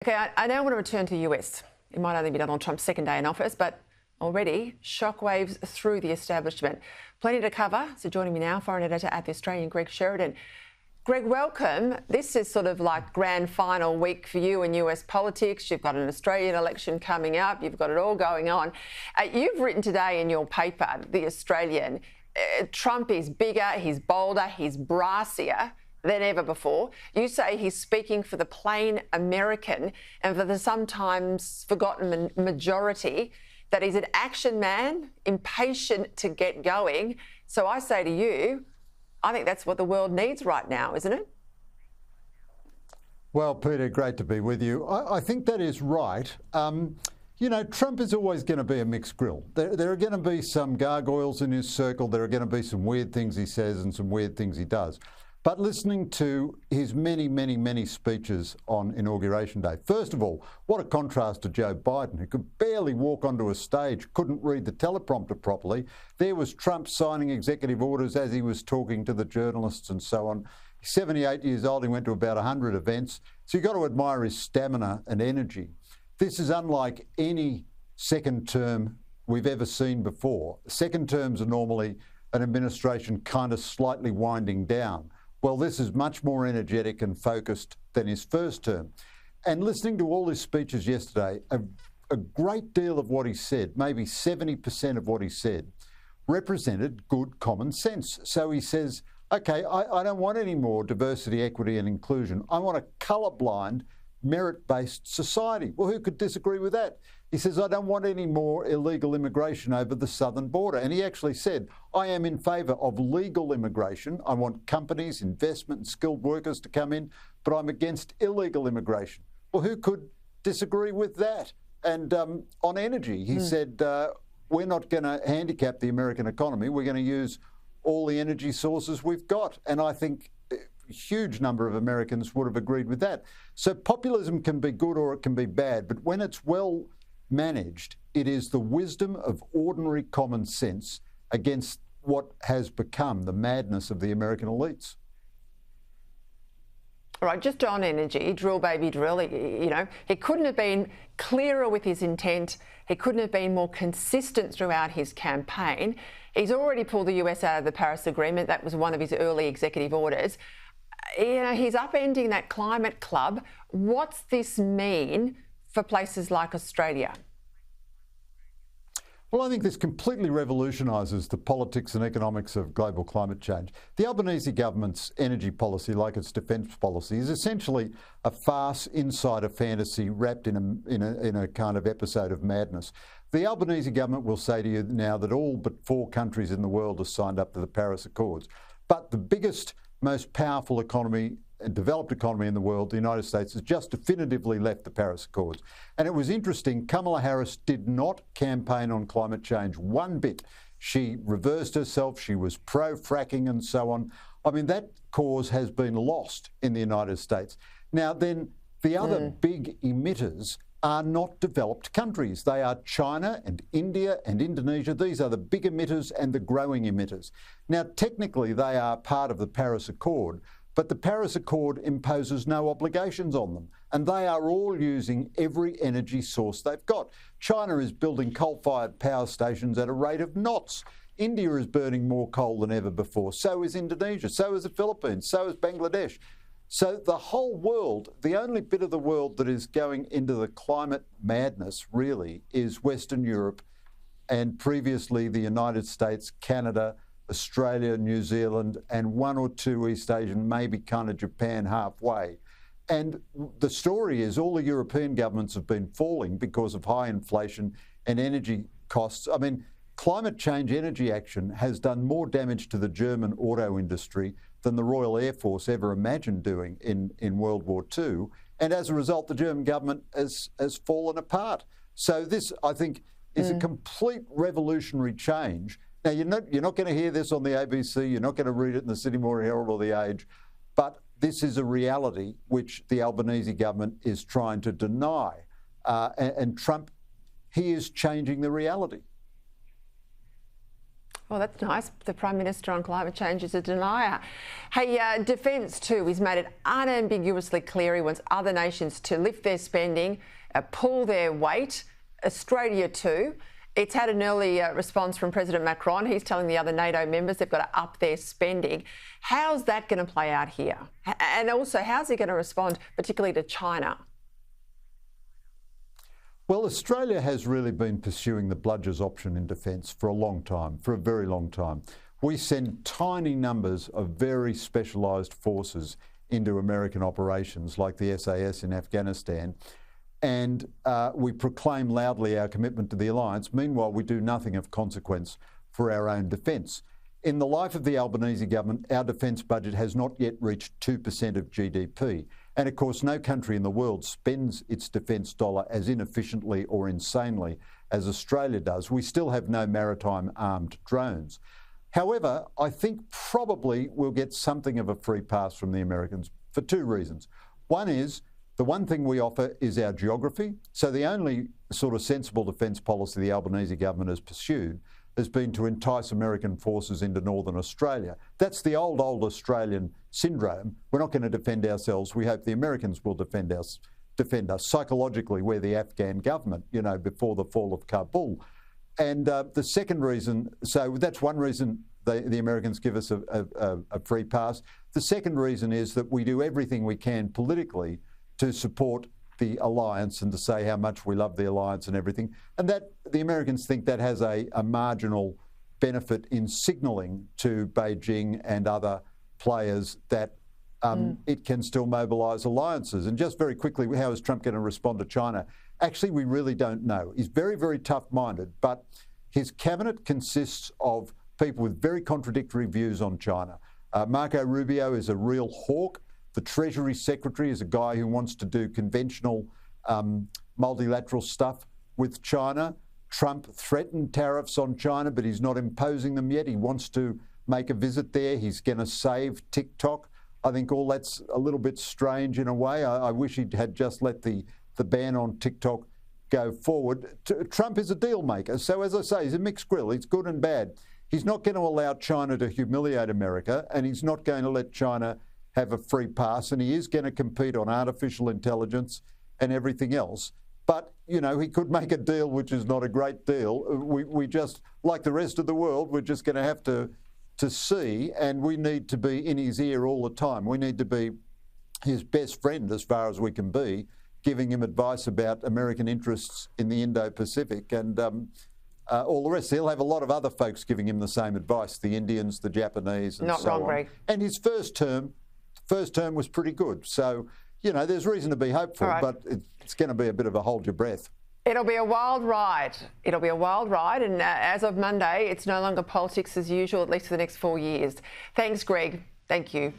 Okay, I now want to return to the US. It might only be Donald Trump's second day in office, but already shockwaves through the establishment. Plenty to cover. So joining me now, foreign editor at The Australian, Greg Sheridan. Greg, welcome. This is sort of like grand final week for you in US politics. You've got an Australian election coming up. You've got it all going on. You've written today in your paper, The Australian, Trump is bigger, he's bolder, he's brassier than ever before. You say he's speaking for the plain American and for the sometimes forgotten majority, that he's an action man, impatient to get going. So I say to you, I think that's what the world needs right now, isn't it? Well, Peter, great to be with you. I think that is right. You know, Trump is always going to be a mixed grill. There are going to be some gargoyles in his circle. There are going to be some weird things he says and some weird things he does. But listening to his many speeches on Inauguration Day, first of all, what a contrast to Joe Biden, who could barely walk onto a stage, couldn't read the teleprompter properly. There was Trump signing executive orders as he was talking to the journalists and so on. He's 78 years old. He went to about 100 events. So you've got to admire his stamina and energy. This is unlike any second term we've ever seen before. Second terms are normally an administration kind of slightly winding down. Well, this is much more energetic and focused than his first term. And listening to all his speeches yesterday, a great deal of what he said, maybe 70% of what he said, represented good common sense. So he says, OK, I don't want any more diversity, equity and inclusion. I want a colourblind, merit-based society. Well, who could disagree with that? He says, I don't want any more illegal immigration over the southern border. And he actually said, I am in favour of legal immigration. I want companies, investment and skilled workers to come in, but I'm against illegal immigration. Well, who could disagree with that? And on energy, he said, we're not going to handicap the American economy. We're going to use all the energy sources we've got. And I think a huge number of Americans would have agreed with that. So populism can be good or it can be bad, but when it's well managed, it is the wisdom of ordinary common sense against what has become the madness of the American elites. All right, just on energy, drill baby drill, he couldn't have been clearer with his intent. He couldn't have been more consistent throughout his campaign. He's already pulled the US out of the Paris Agreement. That was one of his early executive orders. He's upending that climate club. What's this mean for places like Australia? Well, I think this completely revolutionises the politics and economics of global climate change. The Albanese government's energy policy, like its defence policy, is essentially a farce inside a fantasy wrapped in a kind of episode of madness. The Albanese government will say to you now that all but 4 countries in the world have signed up to the Paris Accords. But the biggest, most powerful economy and developed economy in the world, the United States, has just definitively left the Paris Accords. And it was interesting, Kamala Harris did not campaign on climate change one bit. She reversed herself, she was pro-fracking and so on. I mean, that cause has been lost in the United States. Now then, the other big emitters are not developed countries. They are China and India and Indonesia. These are the big emitters and the growing emitters. Now, technically, they are part of the Paris Accord, but the Paris Accord imposes no obligations on them, and they are all using every energy source they've got. China is building coal-fired power stations at a rate of knots. India is burning more coal than ever before. So is Indonesia, so is the Philippines, so is Bangladesh. So the whole world, the only bit of the world that is going into the climate madness really is Western Europe and previously the United States, Canada, Australia, New Zealand, and 1 or 2 East Asian, maybe kind of Japan halfway. And the story is all the European governments have been falling because of high inflation and energy costs. I mean, climate change energy action has done more damage to the German auto industry than the Royal Air Force ever imagined doing in World War II. And as a result, the German government has fallen apart. So this, I think, is a complete revolutionary change. Now, you're not going to hear this on the ABC, you're not going to read it in the Sydney Morning Herald or the Age, but this is a reality which the Albanese government is trying to deny. And Trump, he is changing the reality. Well, that's nice. The Prime Minister on climate change is a denier. Hey, defence too. He's made it unambiguously clear he wants other nations to lift their spending, pull their weight. Australia too. It's had an early response from President Macron. He's telling the other NATO members they've got to up their spending. How's that going to play out here? And also, how's he going to respond, particularly to China? Well, Australia has really been pursuing the bludgers option in defence for a long time, for a very long time. We send tiny numbers of very specialised forces into American operations like the SAS in Afghanistan, and we proclaim loudly our commitment to the alliance. Meanwhile, we do nothing of consequence for our own defence. In the life of the Albanese government, our defence budget has not yet reached 2% of GDP. And of course, no country in the world spends its defence dollar as inefficiently or insanely as Australia does. We still have no maritime armed drones. However, I think probably we'll get something of a free pass from the Americans for two reasons. One is, the one thing we offer is our geography. So the only sort of sensible defence policy the Albanese government has pursued has been to entice American forces into Northern Australia. That's the old Australian syndrome. We're not going to defend ourselves. We hope the Americans will defend us. Psychologically, we're the Afghan government, you know, before the fall of Kabul. And the second reason, so that's one reason the Americans give us a free pass. The second reason is that we do everything we can politically to support the alliance and to say how much we love the alliance and everything. And that the Americans think that has a marginal benefit in signalling to Beijing and other players that it can still mobilise alliances. And just very quickly, how is Trump going to respond to China? Actually, we really don't know. He's very, very tough-minded, but his cabinet consists of people with very contradictory views on China. Marco Rubio is a real hawk. The Treasury Secretary is a guy who wants to do conventional multilateral stuff with China. Trump threatened tariffs on China, but he's not imposing them yet. He wants to make a visit there. He's going to save TikTok. I think all that's a little bit strange in a way. I wish he had just let the ban on TikTok go forward. Trump is a deal maker. So as I say, he's a mixed grill. He's good and bad. He's not going to allow China to humiliate America, and he's not going to let China have a free pass, and he is going to compete on artificial intelligence and everything else. But, you know, he could make a deal which is not a great deal. We just, like the rest of the world, we're just going to have to see, and we need to be in his ear all the time. We need to be his best friend as far as we can be, giving him advice about American interests in the Indo-Pacific and all the rest. He'll have a lot of other folks giving him the same advice, the Indians, the Japanese, and Not so wrong, on. Greg. And his first term was pretty good. So, you know, there's reason to be hopeful, right, but it's going to be a bit of a hold your breath. It'll be a wild ride. It'll be a wild ride. And as of Monday, it's no longer politics as usual, at least for the next 4 years. Thanks, Greg. Thank you.